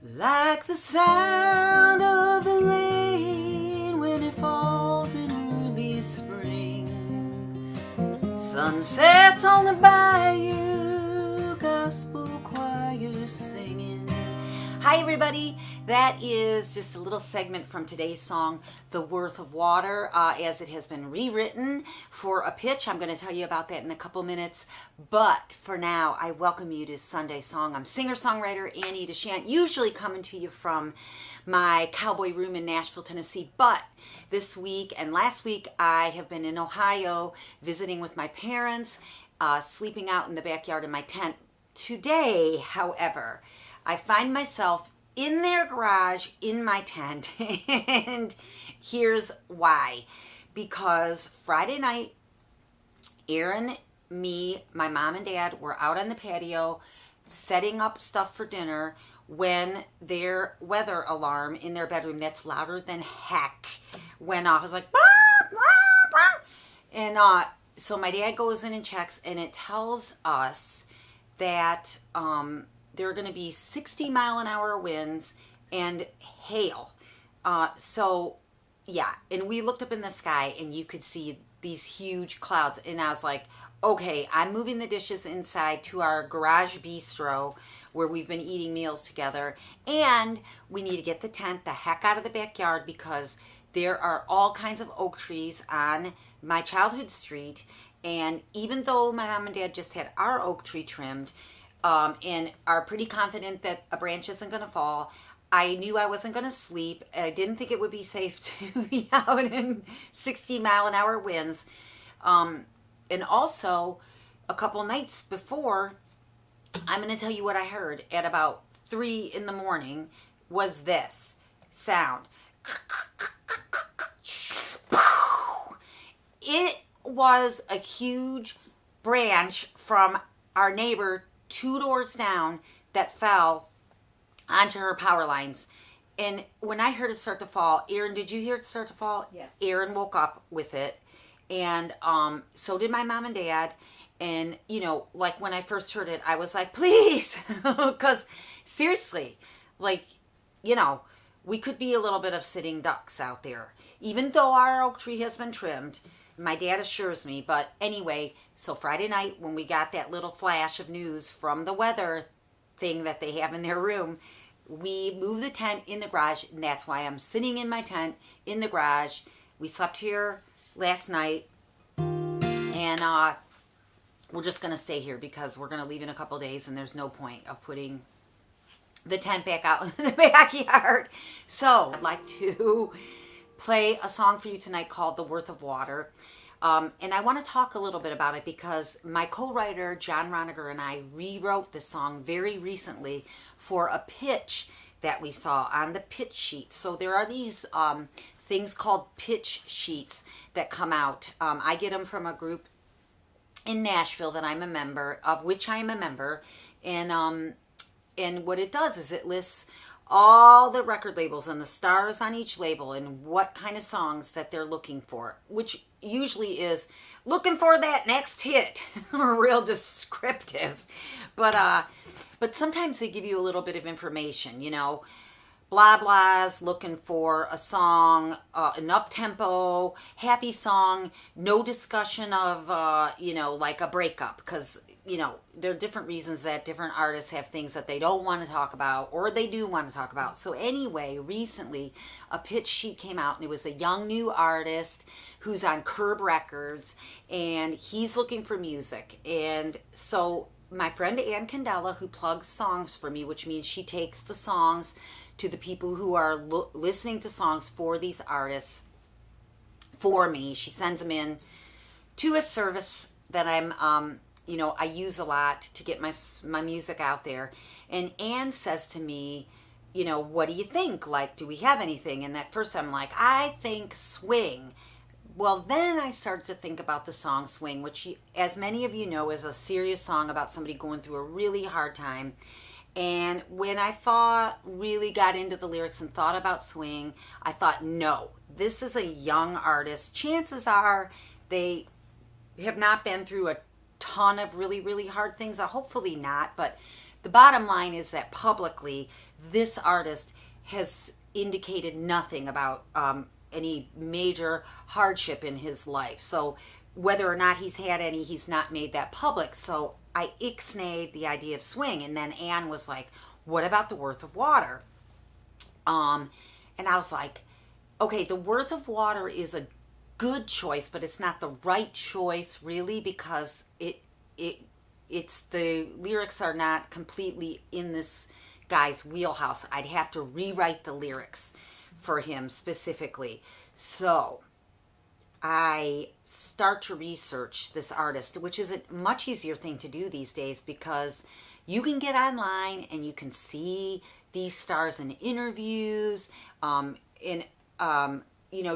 Like the sound of the rain when it falls in early spring. Sunsets on the bayou, gospel choir singing. Hi everybody, that is just a little segment from today's song, The Worth of Water, as it has been rewritten for a pitch. I'm going to tell you about that in a couple minutes, but for now, I welcome you to Sunday Song. I'm singer-songwriter Annie DeShant, usually coming to you from my cowboy room in Nashville, Tennessee, but this week and last week, I have been in Ohio visiting with my parents, sleeping out in the backyard in my tent. Today, however, I find myself in their garage in my tent, and here's why. Because Friday night, Aaron, me, my mom and dad were out on the patio setting up stuff for dinner when their weather alarm in their bedroom, that's louder than heck, went off. It was like, bah, bah, bah. And so my dad goes in and checks, and it tells us that there are going to be 60-mile-an-hour winds and hail. So, yeah. And we looked up in the sky, and you could see these huge clouds. And I was like, okay, I'm moving the dishes inside to our garage bistro where we've been eating meals together. And we need to get the tent the heck out of the backyard because there are all kinds of oak trees on my childhood street. And even though my mom and dad just had our oak tree trimmed, and are pretty confident that a branch isn't going to fall, I knew I wasn't going to sleep. I didn't think it would be safe to be out in 60-mile-an-hour winds. And also, a couple nights before, I'm going to tell you what I heard at about 3 in the morning was this sound. It was a huge branch from our neighbor 2 doors down that fell onto her power lines. And when I heard it start to fall, Aaron, did you hear it start to fall? Yes. Aaron woke up with it. And so did my mom and dad. And, you know, like when I first heard it, I was like, please. Because seriously, like, you know, we could be a little bit of sitting ducks out there. Even though our oak tree has been trimmed, my dad assures me. But anyway, so Friday night when we got that little flash of news from the weather thing that they have in their room, we moved the tent in the garage, and that's why I'm sitting in my tent in the garage. We slept here last night, and we're just going to stay here because we're going to leave in a couple days, and there's no point of putting the tent back out in the backyard. So I'd like to play a song for you tonight called The Worth of Water. And I want to talk a little bit about it because my co-writer, John Roniger, and I rewrote this song very recently for a pitch that we saw on the pitch sheet. So there are these things called pitch sheets that come out. I get them from a group in Nashville that I'm a member of, which I am a member. And what it does is it lists all the record labels and the stars on each label and what kind of songs that they're looking for, which usually is looking for that next hit. Real descriptive. But sometimes they give you a little bit of information, you know. Blah blah's looking for a song, an up-tempo, happy song, no discussion of, you know, like a breakup, because, you know, there are different reasons that different artists have things that they don't want to talk about or they do want to talk about. So anyway, recently a pitch sheet came out, and it was a young new artist who's on Curb Records, and he's looking for music. And so my friend Ann Candela, who plugs songs for me, which means she takes the songs to the people who are listening to songs for these artists for me. She sends them in to a service that I'm, you know, I use a lot to get my music out there. And Ann says to me, you know, what do you think? Like, do we have anything? And at first I'm like, I think swing. Well, then I started to think about the song Swing, which, as many of you know, is a serious song about somebody going through a really hard time. And when I really got into the lyrics and thought about swing, I thought, no, this is a young artist. Chances are they have not been through a ton of really, really hard things. Hopefully not, but the bottom line is that publicly, this artist has indicated nothing about any major hardship in his life. So whether or not he's had any, he's not made that public. So I ixnayed the idea of swing. And then Anne was like, what about the Worth of Water? And I was like, okay, the Worth of Water is a good choice, but it's not the right choice really, because it's the lyrics are not completely in this guy's wheelhouse. I'd have to rewrite the lyrics for him specifically. So I start to research this artist, which is a much easier thing to do these days, because you can get online and you can see these stars in interviews,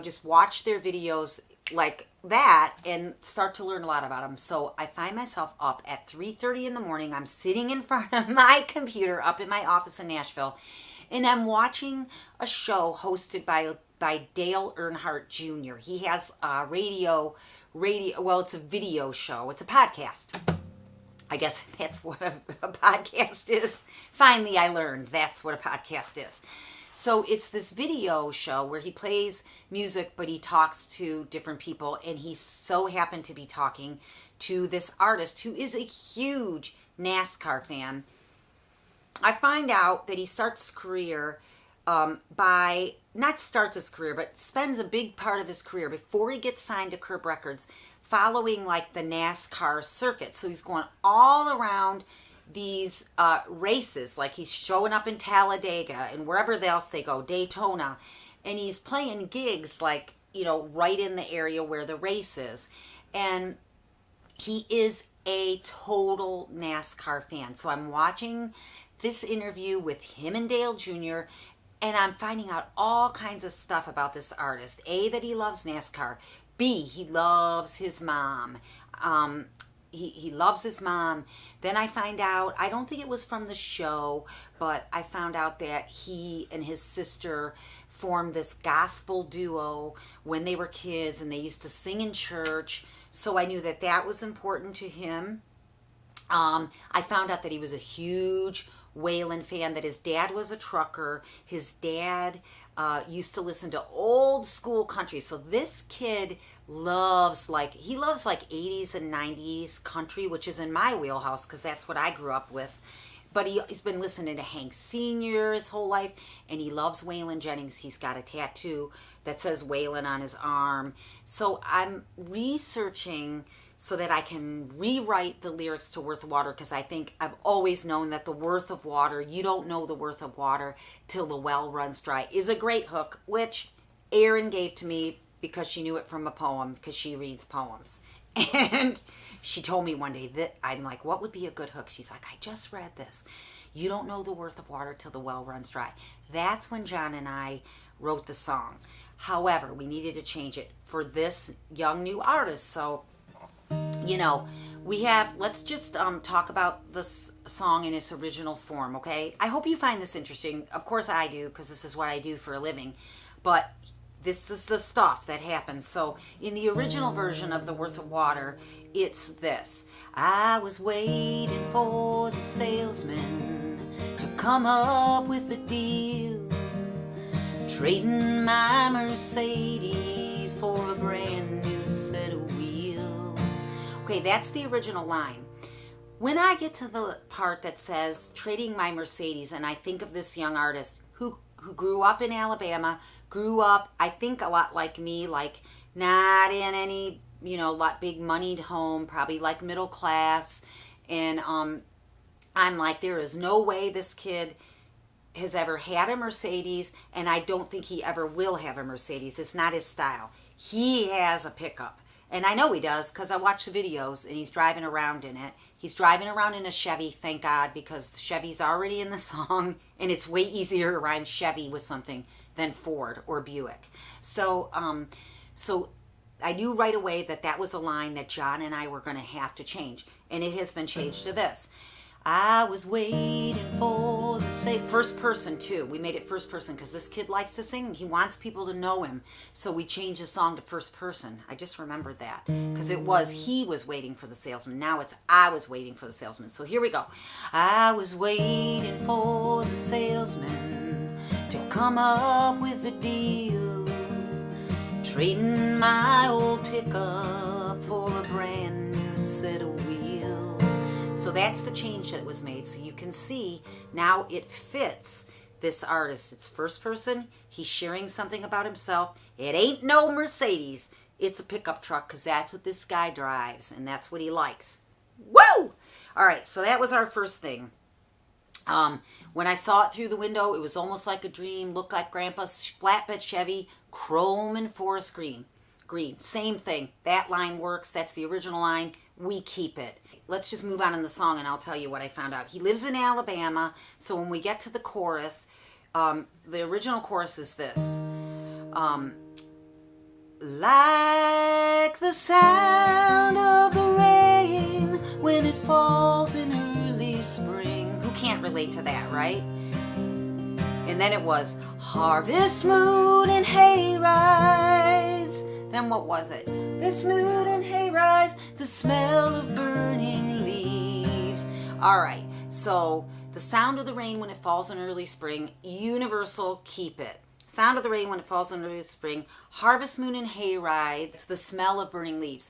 just watch their videos like that and start to learn a lot about them. So I find myself up at 3:30 in the morning. I'm sitting in front of my computer up in my office in Nashville, and I'm watching a show hosted by Dale Earnhardt Jr. He has a well, it's a video show. It's a podcast. I guess that's what a podcast is. Finally, I learned that's what a podcast is. So it's this video show where he plays music, but he talks to different people. And he so happened to be talking to this artist who is a huge NASCAR fan. I find out that he starts his career not starts his career, but spends a big part of his career before he gets signed to Curb Records following like the NASCAR circuit. So he's going all around these races, like he's showing up in Talladega and wherever else they go, Daytona, and he's playing gigs like, right in the area where the race is. And he is a total NASCAR fan. So I'm watching this interview with him and Dale Jr., and I'm finding out all kinds of stuff about this artist. A, that he loves NASCAR. B, he loves his mom. He loves his mom. Then I find out, I don't think it was from the show, but I found out that he and his sister formed this gospel duo when they were kids, and they used to sing in church. So I knew that that was important to him. I found out that he was a huge Waylon fan, that his dad was a trucker. His dad used to listen to old school country. So this kid loves 80s and 90s country, which is in my wheelhouse because that's what I grew up with. But he's been listening to Hank Sr. his whole life, and he loves Waylon Jennings. He's got a tattoo that says Waylon on his arm. So I'm researching so that I can rewrite the lyrics to Worth of Water, because I think I've always known that the worth of water, you don't know the worth of water till the well runs dry, is a great hook, which Erin gave to me because she knew it from a poem, because she reads poems. And she told me one day that I'm like, what would be a good hook? She's like, I just read this. You don't know the worth of water till the well runs dry. That's when John and I wrote the song. However, we needed to change it for this young new artist. So, let's just talk about this song in its original form, okay? I hope you find this interesting. Of course I do, because this is what I do for a living. But this is the stuff that happens. So in the original version of The Worth of Water, it's this. I was waiting for the salesman to come up with a deal, trading my Mercedes for a brand new set of wheels. Okay, that's the original line. When I get to the part that says trading my Mercedes, and I think of this young artist who grew up in Alabama, grew up, I think, a lot like me, like not in any, big moneyed home, probably like middle class. And I'm like, there is no way this kid has ever had a Mercedes, and I don't think he ever will have a Mercedes. It's not his style. He has a pickup. And I know he does because I watch the videos, and he's driving around in it. He's driving around in a Chevy, thank God, because Chevy's already in the song, and it's way easier to rhyme Chevy with something than Ford or Buick. So I knew right away that was a line that John and I were going to have to change, and it has been changed to this. I was waiting for the first person too. We made it first person because this kid likes to sing. He wants people to know him. So we changed the song to first person. I just remembered that because it was he was waiting for the salesman. Now it's I was waiting for the salesman. So here we go. I was waiting for the salesman to come up with a deal, trading my old pickup for a brand new set of wheels. So that's the change that was made. So you can see now it fits this artist. It's first person. He's sharing something about himself. It ain't no Mercedes. It's a pickup truck because that's what this guy drives and that's what he likes. Woo! All right, so that was our first thing. When I saw it through the window, it was almost like a dream. Looked like Grandpa's flatbed Chevy, chrome and forest green. Same thing. That line works. That's the original line. We keep it. Let's just move on in the song and I'll tell you what I found out. He lives in Alabama, so when we get to the chorus, the original chorus is this. Like the sound of the rain when it falls in early spring. Who can't relate to that, right? And then it was harvest moon and hayrise. Then what was it? This moon and hayrise, the smell of burning leaves. All right, so the sound of the rain when it falls in early spring, universal, keep it. Sound of the rain when it falls in early spring, harvest moon and hayrise, the smell of burning leaves.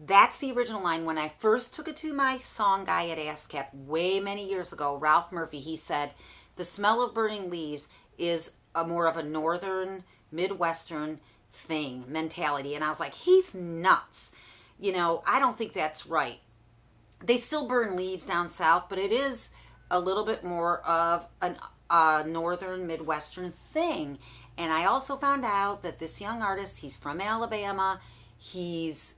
That's the original line. When I first took it to my song guy at ASCAP way many years ago, Ralph Murphy, he said, the smell of burning leaves is a more of a northern, midwestern thing, mentality. And I was like, he's nuts. You know, I don't think that's right. They still burn leaves down south, but it is a little bit more of a northern, midwestern thing. And I also found out that this young artist, he's from Alabama. He's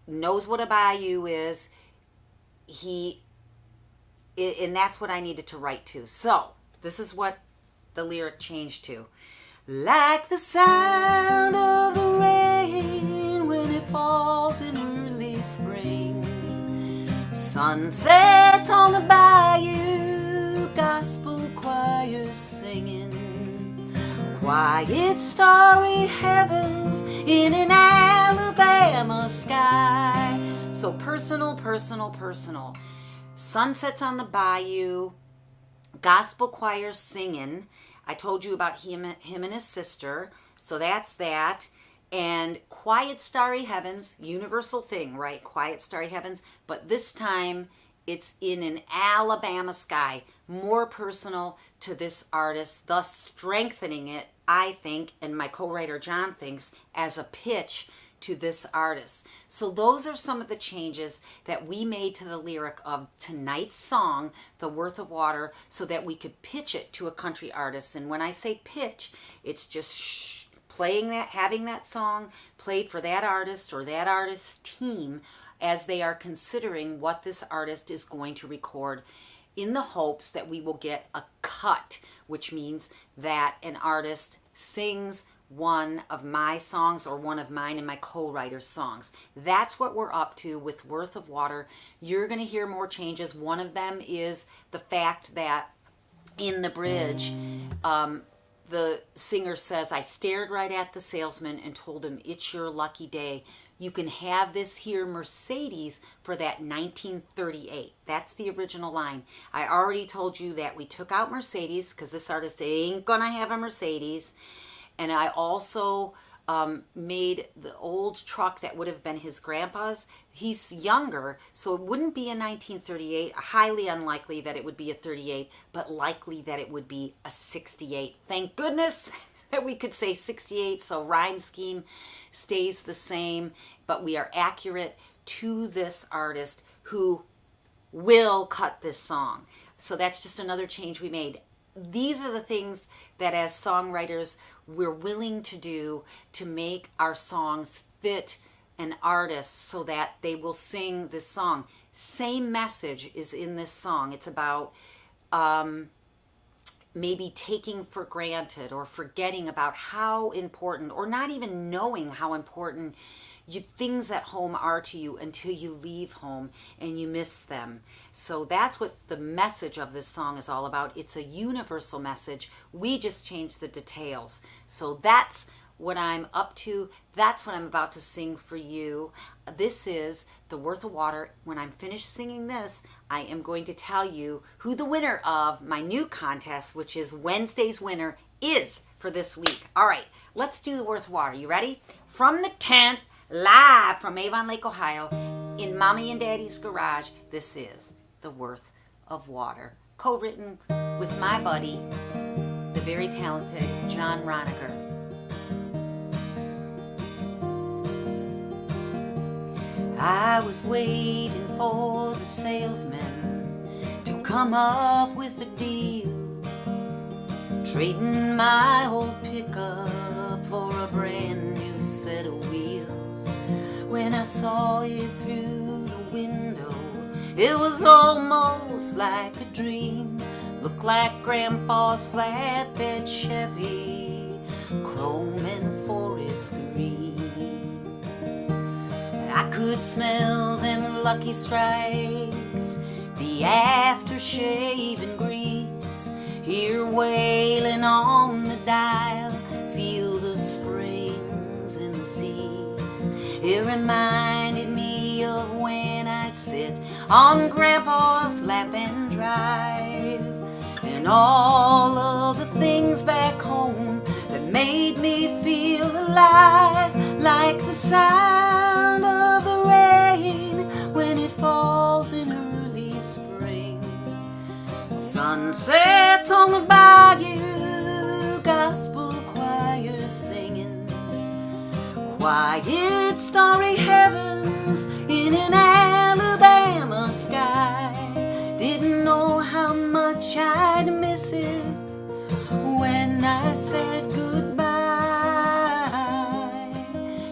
knows what a bayou is. And that's what I needed to write to. So this is what the lyric changed to. Like the sound of the rain when it falls in early spring, sunsets on the bayou, gospel choirs singing, quiet starry heavens in an Alabama sky. So personal, personal, personal. Sunsets on the bayou, gospel choirs singing. I told you about him and his sister, so that's that. And quiet starry heavens, universal thing, right? Quiet starry heavens, but this time it's in an Alabama sky, more personal to this artist, thus strengthening it, I think, and my co-writer John thinks, as a pitch to this artist. So those are some of the changes that we made to the lyric of tonight's song, The Worth of Water, so that we could pitch it to a country artist. And when I say pitch, it's just playing that, having that song played for that artist or that artist's team as they are considering what this artist is going to record, in the hopes that we will get a cut, which means that an artist sings one of my songs or one of mine and my co-writer's songs. That's what we're up to with Worth of Water. You're going to hear more changes. One of them is the fact that in the bridge, the singer says, I stared right at the salesman and told him, it's your lucky day. You can have this here Mercedes for that 1938. That's the original line. I already told you that we took out Mercedes because this artist ain't gonna have a Mercedes. And I also made the old truck that would have been his grandpa's. He's younger, so it wouldn't be a 1938. Highly unlikely that it would be a 38, but likely that it would be a 68. Thank goodness that we could say 68, so rhyme scheme stays the same, but we are accurate to this artist who will cut this song. So that's just another change we made. These are the things that as songwriters we're willing to do to make our songs fit an artist so that they will sing this song. Same message is in this song. It's about maybe taking for granted or forgetting about how important, or not even knowing how important things at home are to you until you leave home and you miss them. So that's what the message of this song is all about. It's a universal message. We just change the details. So that's what I'm up to. That's what I'm about to sing for you. This is The Worth of Water. When I'm finished singing this, I am going to tell you who the winner of my new contest, which is Wednesday's winner, is for this week. All right, let's do The Worth of Water. You ready? From the tent, live from Avon Lake, Ohio, in Mommy and Daddy's garage, this is The Worth of Water, co-written with my buddy, the very talented John Roniker. I was waiting for the salesman to come up with a deal, trading my old pickup for a brand new set of wheels. When I saw it through the window, it was almost like a dream. Looked like Grandpa's flatbed Chevy, chrome and forest green. I could smell them Lucky Strikes, the aftershave and grease, hear wailing on the dial, feel the springs in the seas. It reminded me of when I'd sit on Grandpa's lap and drive, and all of the things back home that made me feel alive, like the sound of the rain when it falls in early spring. Sunsets on the bayou, gospel choir singing, quiet starry heavens in an Alabama sky. Didn't know how much I'd miss it when I said goodbye.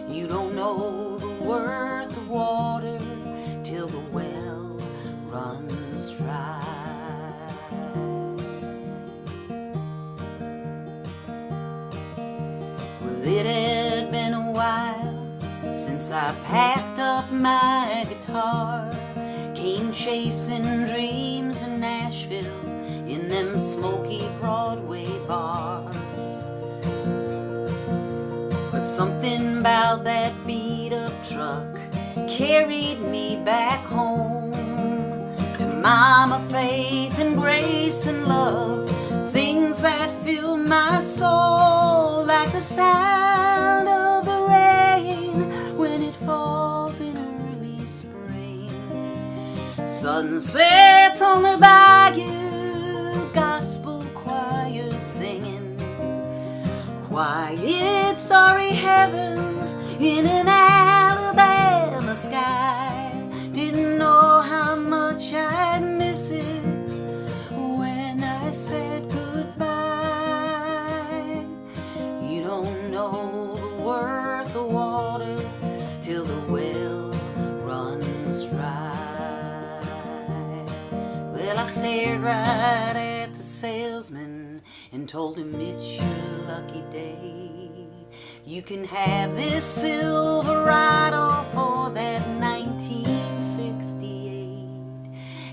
You don't know the worth of water till the well runs dry. Well, it had been a while since I packed up my guitar, came chasing dreams in Nashville in them smoky Broadway bars. But something about that beat-up truck carried me back home to Mama Faith and grace and love, things that fill my soul like the sound of the rain when it falls in early spring. Sunsets on the bayou, gospel choir singing, quiet starry heavens in an Alabama sky. Didn't know how much I'd miss it when I said goodbye. You don't know the worth of water till the well runs dry. Well, I stared right at the salesman and told him it's your lucky day. You can have this Silverado for that 1968.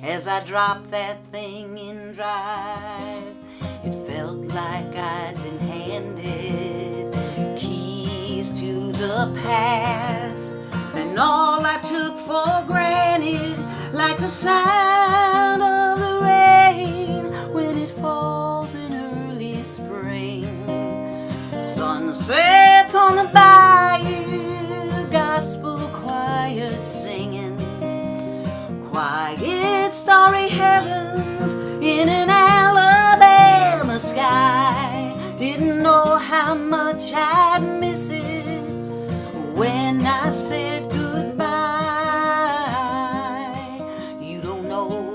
As I dropped that thing in drive, it felt like I'd been handed keys to the past, and all I took for granted, like the sound of the rain when it falls in early spring. Sunsets on the bayou, gospel choir singing, quiet starry heavens in an Alabama sky. Didn't know how much I'd miss it when I said goodbye. You don't know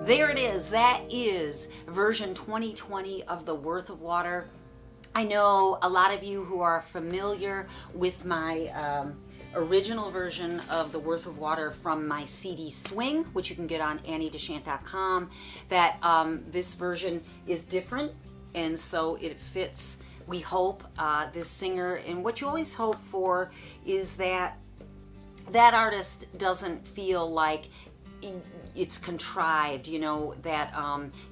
There it is. That is version 2020 of The Worth of Water. I know a lot of you who are familiar with my original version of The Worth of Water from my CD Swing, which you can get on anniedechant.com, that this version is different, and so it fits, we hope, this singer. And what you always hope for is that that artist doesn't feel like it's contrived, you know, that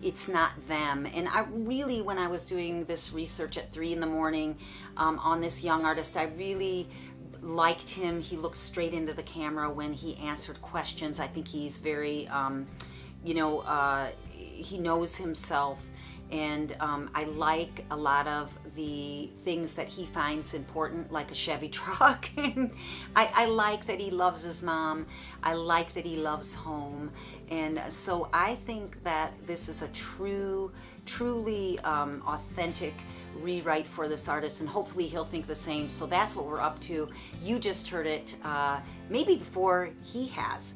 it's not them. And I really, when I was doing this research at 3 in the morning on this young artist, I really liked him. He looked straight into the camera when he answered questions. I think he's very, you know, he knows himself. And I like a lot of the things that he finds important, like a Chevy truck. And I like that he loves his mom. I like that he loves home. And so I think that this is a truly authentic rewrite for this artist, and hopefully he'll think the same. So that's what we're up to. You just heard it maybe before he has.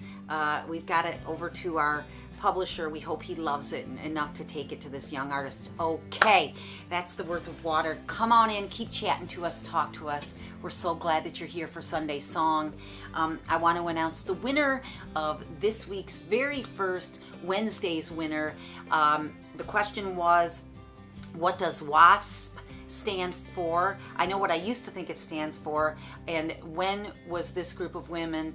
We've got it over to our publisher. We hope he loves it enough to take it to this young artist. Okay, that's The Worth of Water. Come on in, keep chatting to us, talk to us. We're so glad that you're here for Sunday Song. I want to announce the winner of this week's very first Wednesday's winner. The question was, what does WASP stand for? I know what I used to think it stands for. And when was this group of women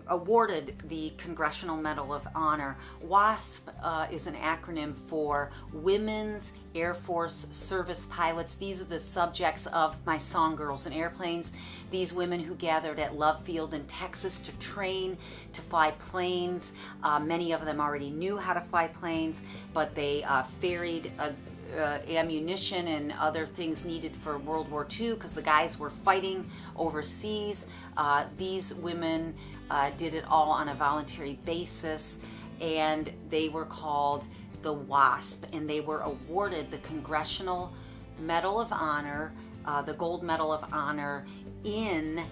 awarded the Congressional Medal of Honor? WASP is an acronym for Women's Air Force Service Pilots. These are the subjects of my song, Girls in Airplanes. These women who gathered at Love Field in Texas to train to fly planes. Many of them already knew how to fly planes, but they ferried ammunition and other things needed for World War II because the guys were fighting overseas. These women did it all on a voluntary basis, and they were called the WASP, and they were awarded the Congressional Medal of Honor, the Gold Medal of Honor, in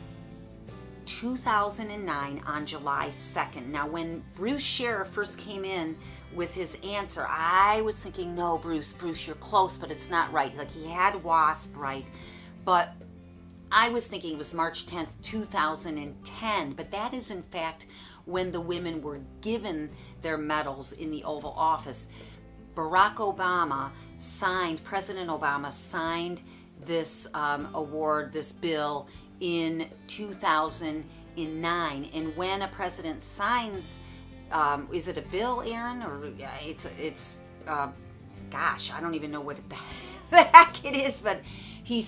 2009 on July 2nd. Now, when Bruce Scherer first came in with his answer, I was thinking, no, Bruce, you're close, but it's not right. Like, he had WASP right, but I was thinking it was March 10th, 2010, but that is in fact when the women were given their medals in the Oval Office. President Obama signed this award, this bill, in 2009. And when a president signs, is it a bill, Aaron, or it's gosh, I don't even know what the heck it is, but he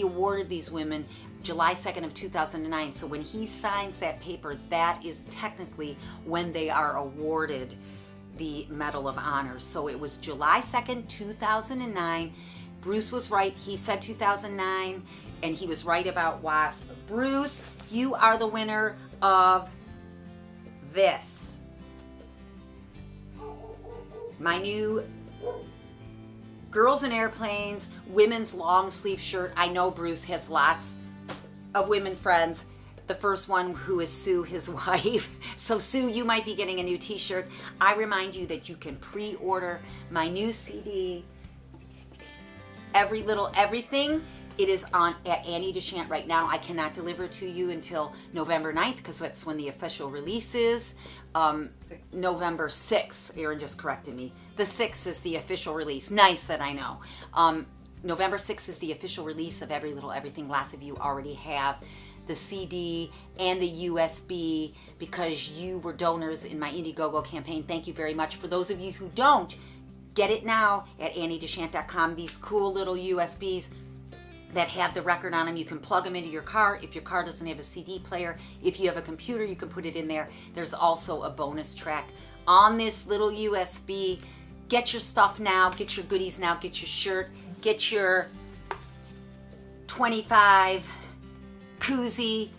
awarded these women July 2nd of 2009. So when he signs that paper, that is technically when they are awarded the Medal of Honor. So it was July 2nd, 2009. Bruce was right. He said 2009, and he was right about WASP. Bruce, you are the winner of this. My new Girls in Airplanes women's long sleeve shirt. I know Bruce has lots of women friends. The first one, who is Sue, his wife. So Sue, you might be getting a new t-shirt. I remind you that you can pre-order my new CD, Every Little Everything. It is on at Annie Dechant right now. I cannot deliver to you until November 9th because that's when the official release is. November 6th. Aaron just corrected me. The 6th is the official release. Nice that I know. November 6th is the official release of Every Little Everything. Lots of you already have the CD and the USB because you were donors in my Indiegogo campaign. Thank you very much. For those of you who don't, get it now at anniedechant.com. These cool little USBs that have the record on them. You can plug them into your car if your car doesn't have a CD player. If you have a computer, you can put it in there. There's also a bonus track on this little USB. Get your stuff now. Get your goodies now. Get your shirt. Get your 25 koozie.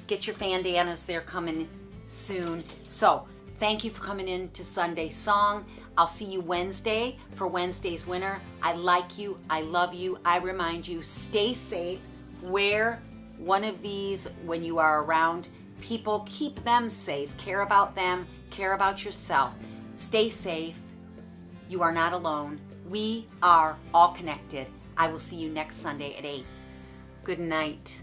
Get your bandanas. They're coming soon. So thank you for coming in to Sunday Song. I'll see you Wednesday for Wednesday's winner. I like you. I love you. I remind you, stay safe. Wear one of these when you are around people. Keep them safe. Care about them. Care about yourself. Stay safe. You are not alone. We are all connected. I will see you next Sunday at 8. Good night.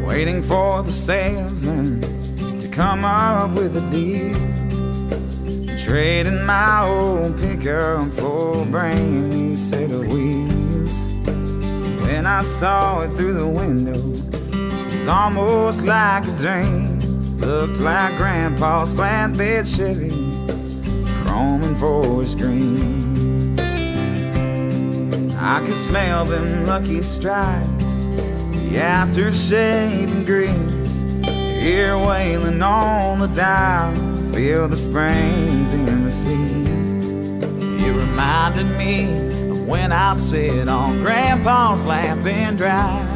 Waiting for the salesman to come up with a deal, trading my old pickup for a brand new set of wheels. When I saw it through the window, it's almost like a dream. Looked like Grandpa's flatbed Chevy, chroming for his green. I could smell them lucky strikes, the aftershave and grease, ear wailing on the dial, feel the springs in the seats. It reminded me of when I'd sit on Grandpa's lap and drive,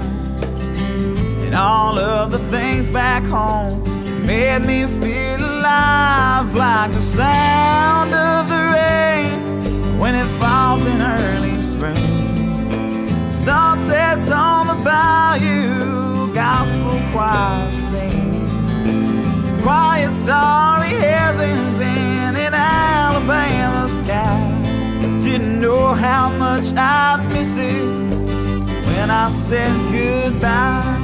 and all of the things back home made me feel alive, like the sound of the rain when it falls in early spring. Sunsets on the bayou, gospel choir singing, quiet starry heavens in an Alabama sky. Didn't know how much I'd miss it when I said goodbye.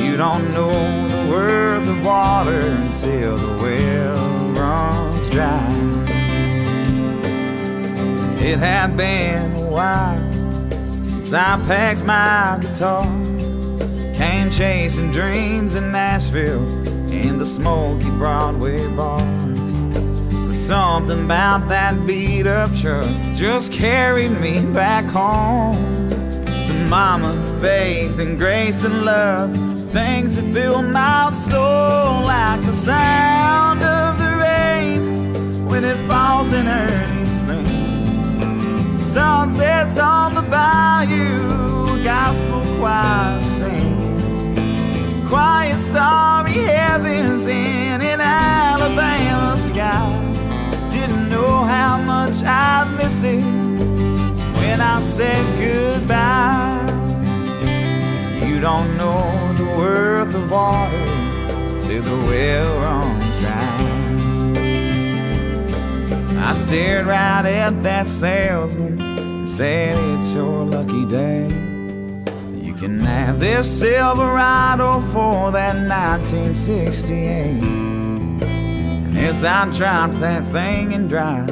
You don't know the worth of water until the well runs dry. It had been a while since I packed my guitar, came chasing dreams in Nashville in the smoky Broadway bars. But something about that beat up truck just carried me back home to Mama, faith and grace and love, things that fill my soul, like the sound of the rain when it falls in early spring. Sunsets on the bayou, gospel choir singing, quiet starry heavens in an Alabama sky. Didn't know how much I'd miss it when I said goodbye. You don't know the worth of water till the well runs dry. I stared right at that salesman and said, it's your lucky day. You can have this Silverado for that 1968. And as I dropped that thing in drive,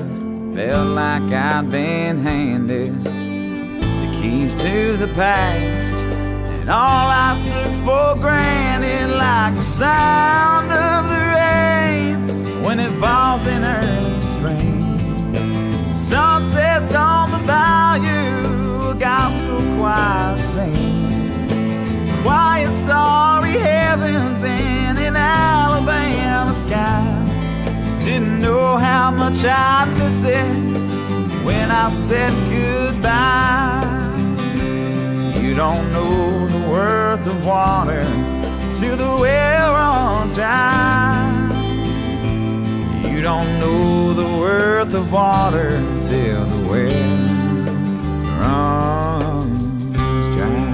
felt like I'd been handed the keys to the past, and all I took for granted, like the sound of the rain when it falls in early spring. Sunsets on the bayou, a gospel choir singing, quiet starry heavens in an Alabama sky. Didn't know how much I'd miss it when I said goodbye. You don't know the worth of water till the well runs dry. You don't know the worth of water till the well runs dry.